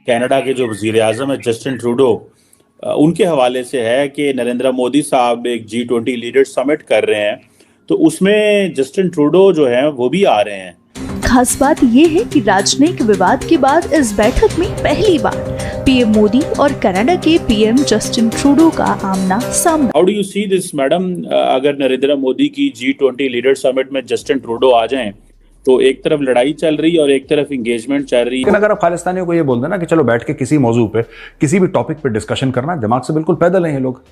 Canada के जो वजीर आज़म है जस्टिन ट्रूडो, उनके हवाले से है कि नरेंद्र मोदी साहब एक G20 लीडर समिट कर रहे हैं, तो उसमें जस्टिन ट्रूडो जो है वो भी आ रहे हैं। खास बात ये है कि राजनयिक विवाद के बाद इस बैठक में पहली बार पीएम मोदी और कनाडा के पीएम जस्टिन ट्रूडो का आमना सामना। How do you see this madam? अगर नरेंद्र मोदी की G20 लीडर समिट में जस्टिन ट्रूडो आ जाएं, तो एक तरफ लड़ाई चल रही है और एक तरफ इंगेजमेंट चल रही है। लेकिन अगर आप खालिस्तानियों को ये बोल देना कि चलो बैठ के किसी मौजू पे किसी भी टॉपिक पे डिस्कशन करना, दिमाग से बिल्कुल पैदल हैं ये लोग।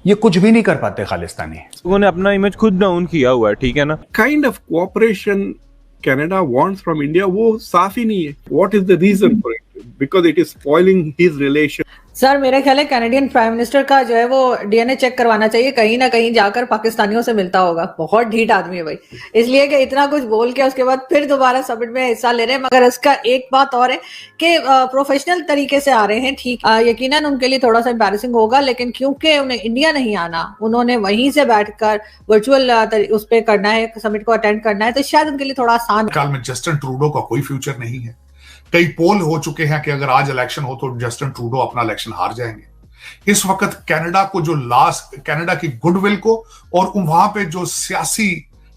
ये कुछ भी नहीं कर पाते खालिस्तानी। उन्होंने अपना इमेज खुद डाउन किया हुआ है, ठीक है ना। Kind of cooperation Canada wants from India वो साफ ही नहीं है। What is the reason for it? Because it is spoiling his relation. Sir मेरे ख्याल है कैनेडियन प्राइम मिनिस्टर का जो है वो डीएनए चेक करवाना चाहिए, कहीं ना कहीं जाकर पाकिस्तानियों से मिलता होगा। बहुत ढीठ आदमी है भाई, इसलिए कि इतना कुछ बोल के उसके बाद फिर दोबारा समिट में हिस्सा ले रहे हैं। मगर इसका एक बात और है कि प्रोफेशनल तरीके से आ रहे हैं, ठीक यकीनन उनके लिए थोड़ा सा एम्बैरेसिंग होगा, लेकिन क्योंकि उन्हें इंडिया नहीं आना, उन्होंने वहीं से बैठकर वर्चुअल उस पर करना है, समिट को अटेंड करना है, तो शायद उनके लिए थोड़ा आसान। काल में जस्टिन ट्रूडो का कोई फ्यूचर नहीं है। कई पोल हो चुके हैं कि अगर आज इलेक्शन हो तो जस्टिन ट्रूडो अपना इलेक्शन हार जाएंगे। इस वक्त कनाडा को जो कनाडा की गुडविल को और वहां पे जो सियासी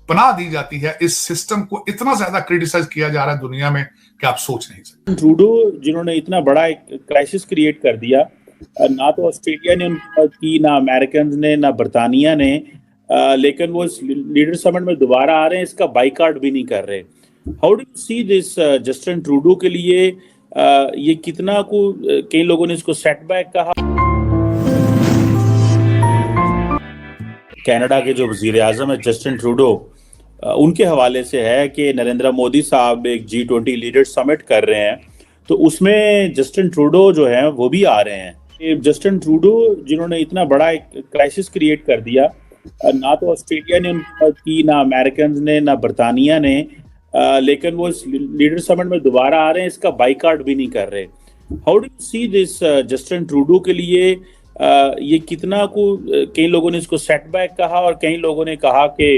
पनाह दी जाती है, इस सिस्टम को इतना ज्यादा क्रिटिसाइज किया जा रहा है दुनिया में कि आप सोच नहीं सकते। ट्रूडो जिन्होंने इतना बड़ा एक क्राइसिस क्रिएट कर दिया, ना तो ऑस्ट्रेलिया ने उनकी मदद की, ना अमेरिकन ने, ना बरतानिया ने, लेकिन वो इस लीडर समिट में दोबारा आ रहे हैं, इसका बाइकआउट भी नहीं कर रहे। How do you see this? Justin Trudeau के लिए ये कितना को कई लोगों ने इसको सेटबैक कहा। कनाडा के जो वजीर आज़म है जस्टिन ट्रूडो, उनके हवाले से है कि नरेंद्र मोदी साहब एक G20 लीडर समिट कर रहे हैं, तो उसमें जस्टिन ट्रूडो जो है वो भी आ रहे हैं। जस्टिन ट्रूडो जिन्होंने इतना बड़ा एक क्राइसिस क्रिएट कर दिया, ना तो ऑस्ट्रेलिया ने उनकी मदद की, ना अमेरिकन ने, ना बरतानिया ने, लेकिन वो इस लीडर समिट में दोबारा आ रहे हैं, इसका बाइकआउट भी नहीं कर रहे। How do you see this? Justin Trudeau के लिए ये कितना को कई लोगों ने इसको सेटबैक कहा और कई लोगों ने कहा कि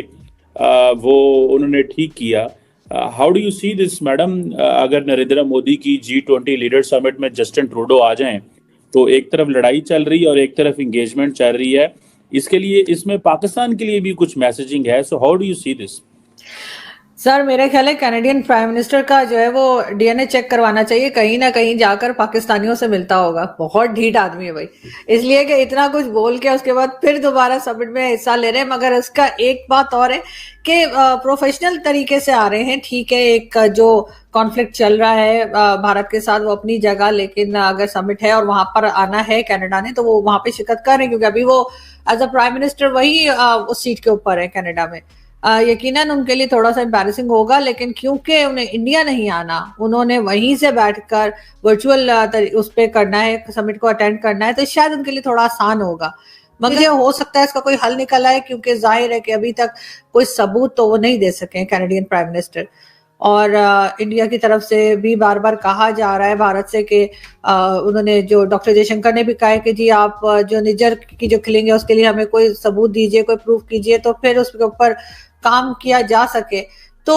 वो उन्होंने ठीक किया। How do you see this madam? अगर नरेंद्र मोदी की G20 लीडर समिट में जस्टिन ट्रूडो आ जाएं, तो एक तरफ लड़ाई चल रही है और एक तरफ इंगेजमेंट चल रही है। इसके लिए इसमें पाकिस्तान के लिए भी कुछ मैसेजिंग है। So how do you see this? Sir मेरे ख्याल है कैनेडियन प्राइम मिनिस्टर का जो है वो डीएनए चेक करवाना चाहिए, कहीं ना कहीं जाकर पाकिस्तानियों से मिलता होगा। बहुत ढीठ आदमी है भाई, इसलिए कि इतना कुछ बोल के उसके बाद फिर दोबारा समिट में हिस्सा ले रहे हैं। मगर इसका एक बात और है कि प्रोफेशनल तरीके से आ रहे हैं, ठीक है। एक जो कॉन्फ्लिक्ट चल रहा है भारत के साथ, वो अपनी जगह, लेकिन अगर समिट है और वहां पर आना है कनाडा ने, तो वो वहां पे शिरकत कर रहे हैं, क्योंकि अभी वो एज अ प्राइम मिनिस्टर वही उस सीट के ऊपर है कनाडा में। यकीनन उनके लिए थोड़ा सा एम्बैरेसिंग होगा, लेकिन क्योंकि उन्हें इंडिया नहीं आना, उन्होंने वहीं से बैठकर वर्चुअल उस पर करना है, समिट को अटेंड करना है, तो शायद उनके लिए थोड़ा आसान होगा। मगर हो सकता है इसका कोई हल निकल आए, क्योंकि जाहिर है कि अभी तक कोई सबूत तो वो नहीं दे सके कैनेडियन प्राइम मिनिस्टर। और इंडिया की तरफ से भी बार बार कहा जा रहा है भारत से कि उन्होंने, जो डॉक्टर जयशंकर ने भी कहा है कि जी आप जो निजर की जो किलिंग है उसके लिए हमें कोई सबूत दीजिए, कोई प्रूफ कीजिए, तो फिर उसके ऊपर काम किया जा सके। तो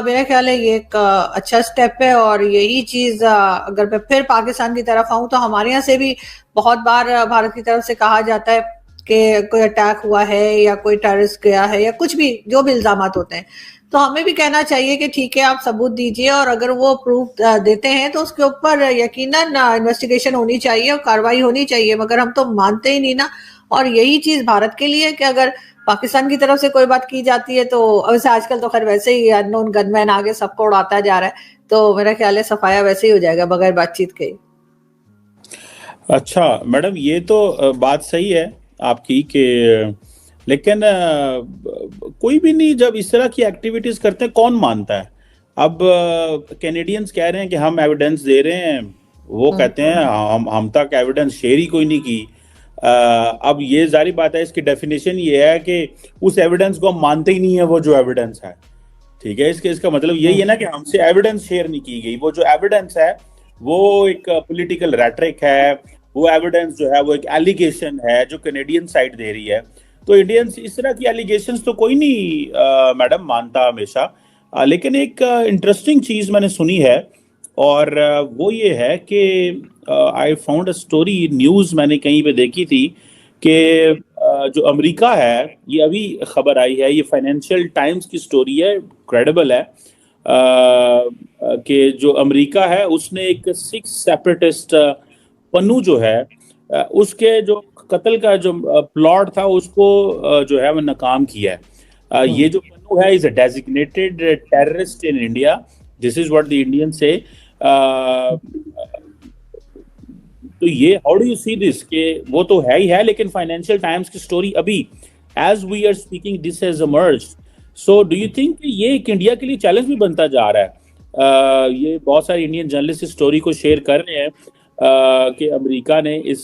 मेरा ख्याल है ये एक अच्छा स्टेप है। और यही चीज अगर मैं फिर पाकिस्तान की तरफ आऊं, तो हमारे यहाँ से भी बहुत बार भारत की तरफ से कहा जाता है कि कोई अटैक हुआ है या कोई टेररिस्ट गया है या कुछ भी, जो भी इल्जामात होते हैं, तो हमें भी कहना चाहिए कि ठीक है आप सबूत दीजिए, और अगर वो प्रूफ देते हैं तो उसके ऊपर यकीनन इन्वेस्टिगेशन होनी चाहिए और कार्रवाई होनी चाहिए। मगर हम तो मानते ही नहीं ना। और यही चीज भारत के लिए कि अगर पाकिस्तान की तरफ से कोई बात की जाती है, तो वैसे आजकल तो खैर वैसे ही अननोन गनमैन आगे सबको उड़ाता जा रहा है, तो मेरा ख्याल है सफाया वैसे ही हो जाएगा बगैर बातचीत के। अच्छा मैडम, ये तो बात सही है आपकी कि लेकिन कोई भी नहीं, जब इस तरह की एक्टिविटीज करते हैं कौन मानता है? अब कैनेडियंस कह रहे हैं कि हम एविडेंस दे रहे हैं, वो कहते हैं हम तक एविडेंस शेयर ही कोई नहीं की। अब ये जारी बात है, इसकी डेफिनेशन ये है कि उस एविडेंस को हम मानते ही नहीं है, वो जो एविडेंस है, ठीक है। इसका मतलब यही है ना कि हमसे एविडेंस शेयर नहीं की गई। वो जो एविडेंस है वो एक पॉलिटिकल रेटरिक है, वो एविडेंस जो है वो एक एलिगेशन है जो कैनेडियन साइड दे रही है। तो इंडियंस इस तरह की एलिगेशंस तो कोई नहीं मैडम मानता हमेशा। लेकिन एक इंटरेस्टिंग चीज मैंने सुनी है और वो ये है कि I found a story, news मैंने कहीं पे देखी थी कि जो अमेरिका है, ये अभी खबर आई है, ये फाइनेंशियल टाइम्स की स्टोरी है, क्रेडिबल है, कि जो अमेरिका है उसने एक सिख सेपरेटिस्ट पन्नू जो है उसके जो कत्ल का जो प्लॉट था उसको जो है वो नाकाम किया है। ये जो पन्नू है is a designated terrorist in India, this is what the Indian say. तो ये how do you see this कि वो तो है ही है, लेकिन फाइनेंशियल टाइम्स की स्टोरी अभी as we are speaking this has emerged. So do you think ये एक इंडिया के लिए चैलेंज भी बनता जा रहा है? ये बहुत सारे इंडियन जर्नलिस्ट इस स्टोरी को शेयर कर रहे हैं कि अमेरिका ने इस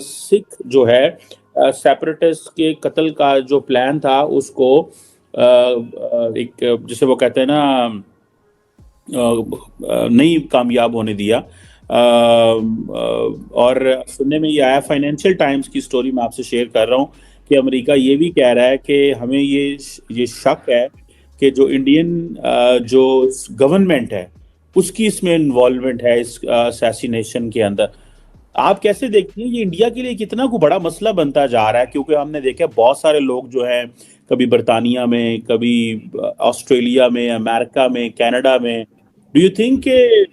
सिख जो है सेपरेटिस्ट के कत्ल का जो प्लान था उसको एक जिसे वो कहते हैं ना नहीं कामयाब होने दिया। और सुनने में ये आया, फाइनेंशियल टाइम्स की स्टोरी मैं आपसे शेयर कर रहा हूँ कि अमेरिका ये भी कह रहा है कि हमें ये शक है कि जो इंडियन जो गवर्नमेंट है उसकी इसमें इन्वॉल्वमेंट है इस असैसिनेशन के अंदर। आप कैसे देखती हैं ये इंडिया के लिए कितना को बड़ा मसला बनता जा रहा है? क्योंकि हमने देखा बहुत सारे लोग जो हैं कभी बरतानिया में, कभी ऑस्ट्रेलिया में, अमेरिका में, कनाडा में, डू यू थिंक कि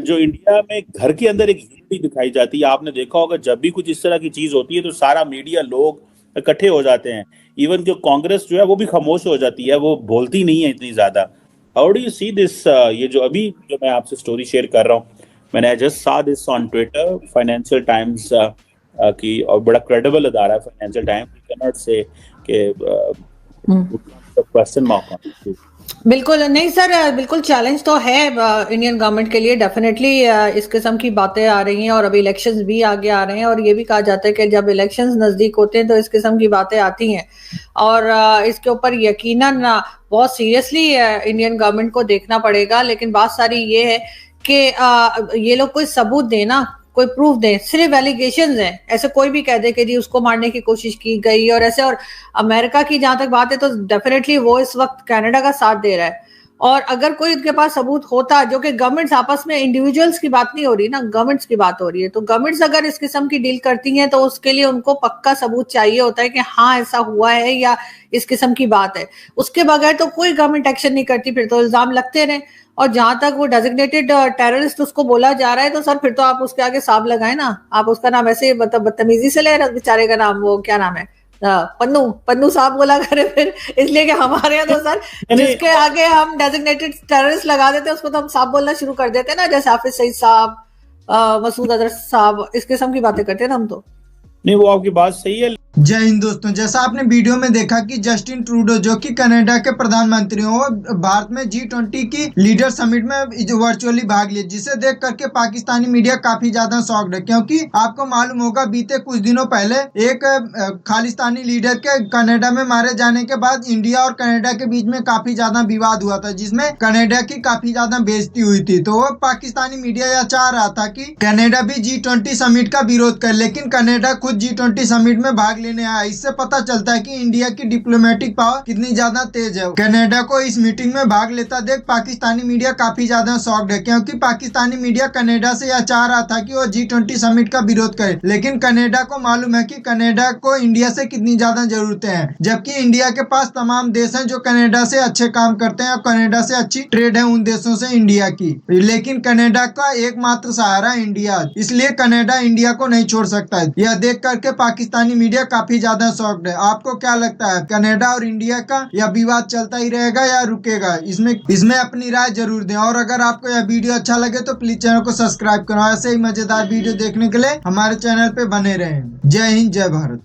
जो इंडिया में घर के अंदर एक यूनिटी दिखाई जाती है? आपने देखा होगा जब भी कुछ इस तरह की चीज होती है तो सारा मीडिया, लोग इकट्ठे हो जाते हैं, इवन जो कांग्रेस जो है वो भी खामोश हो जाती है, वो बोलती नहीं है इतनी ज्यादा। How do you see this? ये जो अभी जो मैं आपसे स्टोरी शेयर कर रहा हूँ, मैंने जस्ट सा this on Twitter, financial times की, और बड़ा क्रेडिबल अदारा है फाइनेंशियल टाइम्स, कैन नॉट से कि क्वेश्चन मार्क ऑन। बिल्कुल नहीं सर, बिल्कुल चैलेंज तो है इंडियन गवर्नमेंट के लिए, डेफिनेटली इस किस्म की बातें आ रही हैं और अभी इलेक्शंस भी आगे आ रहे हैं और ये भी कहा जाता है कि जब इलेक्शंस नजदीक होते हैं तो इस किस्म की बातें आती हैं और इसके ऊपर यकीनन बहुत सीरियसली इंडियन गवर्नमेंट को देखना पड़ेगा। लेकिन बात सारी ये है कि ये लोग कोई सबूत देना, कोई प्रूफ दें, सिर्फ एलिगेशंस हैं, ऐसे कोई भी कह दे कि जी उसको मारने की कोशिश की गई और ऐसे। और अमेरिका की जहां तक बात है तो डेफिनेटली वो इस वक्त कनाडा का साथ दे रहा है, और अगर कोई उनके पास सबूत होता, जो कि गवर्नमेंट्स आपस में, इंडिविजुअल्स की बात नहीं हो रही ना, गवर्नमेंट्स की बात हो रही है, तो गवर्नमेंट्स अगर इस किस्म की डील करती हैं तो उसके लिए उनको पक्का सबूत चाहिए होता है कि हाँ ऐसा हुआ है या इस किस्म की बात है। उसके बगैर तो कोई गवर्नमेंट एक्शन नहीं करती, फिर तो इल्जाम लगते रहे। और जहां तक वो डेजिग्नेटेड टेररिस्ट उसको बोला जा रहा है तो सर फिर तो आप उसके आगे साब लगाए ना, आप उसका नाम ऐसे मतलब बदतमीजी से ले रहे, बेचारे का नाम वो क्या नाम है, पन्नू साहब बोला करे फिर, इसलिए कि हमारे यहाँ तो सर जिसके आगे हम डेजिग्नेटेड टेररिस्ट लगा देते हैं उसको तो हम साहब बोलना शुरू कर देते हैं ना, जैसे हाफिज सईद साहब, मसूद अजहर साहब, इस किस्म की बातें करते हैं ना हम तो। नहीं, वो आपकी बात सही है। जय हिंद दोस्तों, जैसा आपने वीडियो में देखा कि जस्टिन ट्रूडो जो कि कनाडा के प्रधानमंत्री हो, भारत में G20 की लीडर समिट में वर्चुअली भाग लिया, जिसे देख करके पाकिस्तानी मीडिया काफी ज्यादा शॉक्ड है। क्योंकि आपको मालूम होगा बीते कुछ दिनों पहले एक खालिस्तानी लीडर के कनाडा में मारे जाने के बाद इंडिया और कनाडा के बीच में काफी ज्यादा विवाद हुआ था, जिसमें कनाडा की काफी ज्यादा बेइज्जती हुई थी। तो वो पाकिस्तानी मीडिया यह चाह रहा था कि कनाडा भी G20 समिट का विरोध करे, लेकिन कनाडा खुद G20 समिट में भाग लेने आया। इससे पता चलता है कि इंडिया की डिप्लोमेटिक पावर कितनी ज्यादा तेज है। कनाडा को इस मीटिंग में भाग लेता देख पाकिस्तानी मीडिया काफी ज्यादा शॉक्ड है, क्योंकि पाकिस्तानी मीडिया कनाडा से यह चाह रहा था कि वो G20 समिट का विरोध करे, लेकिन कनाडा को मालूम है कि कनाडा को इंडिया से कितनी ज्यादा जरूरतें हैं, जबकि इंडिया के पास तमाम देश हैं जो कनाडा से अच्छे काम करते हैं और कनाडा से अच्छी ट्रेड है उन देशों से इंडिया की, लेकिन कनाडा का एकमात्र सहारा इंडिया, इसलिए कनाडा इंडिया को नहीं छोड़ सकता है। यह देख करके पाकिस्तानी मीडिया काफी ज्यादा शॉक्ड है। आपको क्या लगता है, कनाडा और इंडिया का यह विवाद चलता ही रहेगा या रुकेगा? इसमें अपनी राय जरूर दें, और अगर आपको यह वीडियो अच्छा लगे तो प्लीज चैनल को सब्सक्राइब करो। ऐसे ही मजेदार वीडियो देखने के लिए हमारे चैनल पे बने रहें। जय हिंद, जय भारत।